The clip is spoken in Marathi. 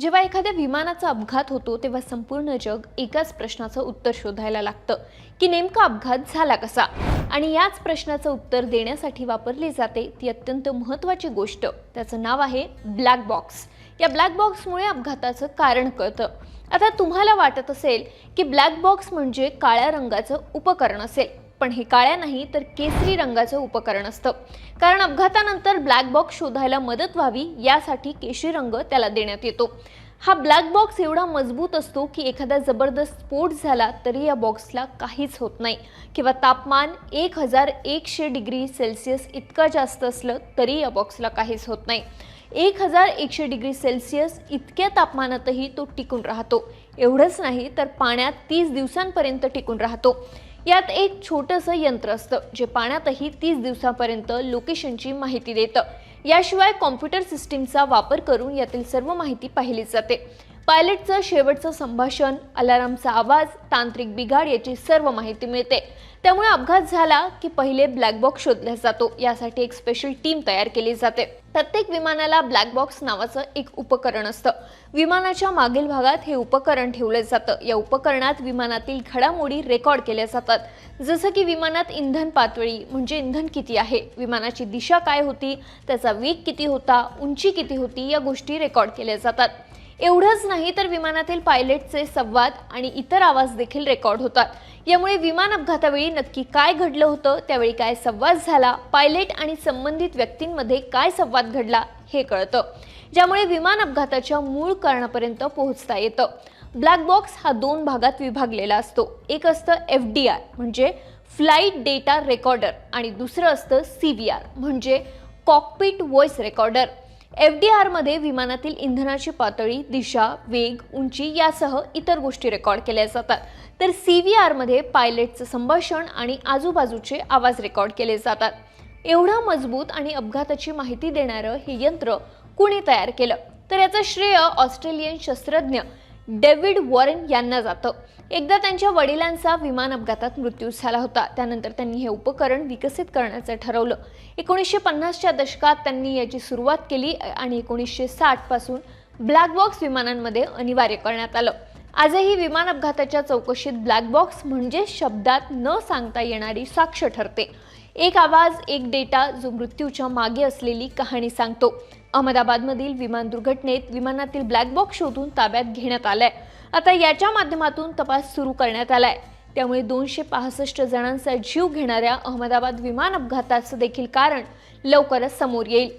जेव्हा एखाद्या विमानाचा अपघात होतो तेव्हा संपूर्ण जग एकाच प्रश्नाचं उत्तर शोधायला लागतं की नेमका अपघात झाला कसा। आणि याच प्रश्नाचं उत्तर देण्यासाठी वापरली जाते ती अत्यंत महत्त्वाची गोष्ट, त्याचं नाव आहे ब्लॅक बॉक्स। या ब्लॅक बॉक्समुळे अपघाताचं कारण कळतं। आता तुम्हाला वाटत असेल की ब्लॅक बॉक्स म्हणजे काळ्या रंगाचं उपकरण असेल, पण हे काळ्या नाही तर केसरी रंगाचं उपकरण असतं, कारण अपघातानंतर ब्लॅक बॉक्स शोधायला मदत व्हावी यासाठी केशरी रंग त्याला देण्यात येतो। हा ब्लॅक बॉक्स एवढा मजबूत असतो की एखादा जबरदस्त स्फोट झाला तरी या बॉक्सला काहीच होत नाही, किंवा तापमान 1100 डिग्री सेल्सिअस इतका जास्त असलं तरी या बॉक्सला काहीच होत नाही। 1100 डिग्री सेल्सिअस इतक्या तापमानातही तो टिकून राहतो। एवढंच नाही तर पाण्यात 30 दिवसांपर्यंत टिकून राहतो। यात एक छोटंसं यंत्र असतं जे पाण्यातही 30 दिवसांपर्यंत लोकेशनची माहिती देतं। याशिवाय कॉम्प्युटर सिस्टीमचा वापर करून यातील सर्व माहिती पाहिली जाते। पायलटचं शेवटचं संभाषण, अलार्मचा आवाज, तांत्रिक बिघाड याची सर्व माहिती मिळते। त्यामुळे अपघात झाला की पहिले ब्लॅक बॉक्स शोधला जातो। यासाठी एक स्पेशल टीम तयार केली जाते। प्रत्येक विमानाला ब्लॅक बॉक्स नावाचं एक उपकरण असतं। विमानाच्या मागील भागात हे उपकरण ठेवलं जातं। या उपकरणात विमानातील घडामोडी रेकॉर्ड केल्या जातात, जसं की विमानात इंधन पातळी म्हणजे इंधन किती आहे, विमानाची दिशा काय होती, त्याचा वेग किती होता, उंची किती होती, या गोष्टी रेकॉर्ड केल्या जातात। एवढंच नाही तर विमानातील पायलटचे संवाद आणि इतर आवाज देखील रेकॉर्ड होतात। यामुळे विमान अपघातावेळी नक्की काय घडलं होतं, त्यावेळी काय संवाद झाला, पायलट आणि संबंधित व्यक्तींमध्ये काय संवाद घडला हे कळतं, ज्यामुळे विमान अपघाताच्या मूळ कारणापर्यंत पोहोचता येतं। ब्लॅक बॉक्स हा 2 भागात विभागलेला असतो। एक असतं FDR म्हणजे फ्लाइट डेटा रेकॉर्डर आणि दुसरं असतं CVR म्हणजे कॉकपिट व्हॉइस रेकॉर्डर। FDR मध्ये विमानातील इंधनाची पातळी, दिशा, वेग, उंची यासह इतर गोष्टी रेकॉर्ड केल्या जातात, तर CVR मध्ये पायलटचं संभाषण आणि आजूबाजूचे आवाज रेकॉर्ड केले जातात। एवढा मजबूत आणि अपघाताची माहिती देणारं हे यंत्र कुणी तयार केलं, तर याचं श्रेय ऑस्ट्रेलियन शास्त्रज्ञ डेव्हिड वॉरेन यांना जातं। एकदा त्यांच्या वडिलांचा विमान अपघातात मृत्यू झाला होता। त्यानंतर त्यांनी हे उपकरण विकसित करण्याचं ठरवलं। 1950च्या दशकात त्यांनी याची सुरुवात केली आणि 1960 पासून ब्लॅक बॉक्स विमानांमध्ये अनिवार्य करण्यात आलं। आजही विमान अपघाताच्या चौकशीत ब्लॅक बॉक्स म्हणजे शब्दात न सांगता येणारी साक्ष ठरते। एक आवाज, एक डेटा जो मृत्यूच्या मागे असलेली कहाणी सांगतो। अहमदाबादमधील विमान दुर्घटनेत विमानातील ब्लॅक बॉक्स शोधून ताब्यात घेण्यात आलाय। आता याच्या माध्यमातून तपास सुरू करण्यात आलाय। त्यामुळे 265 जणांचा जीव घेणाऱ्या अहमदाबाद विमान अपघाताचं देखील कारण लवकरच समोर येईल।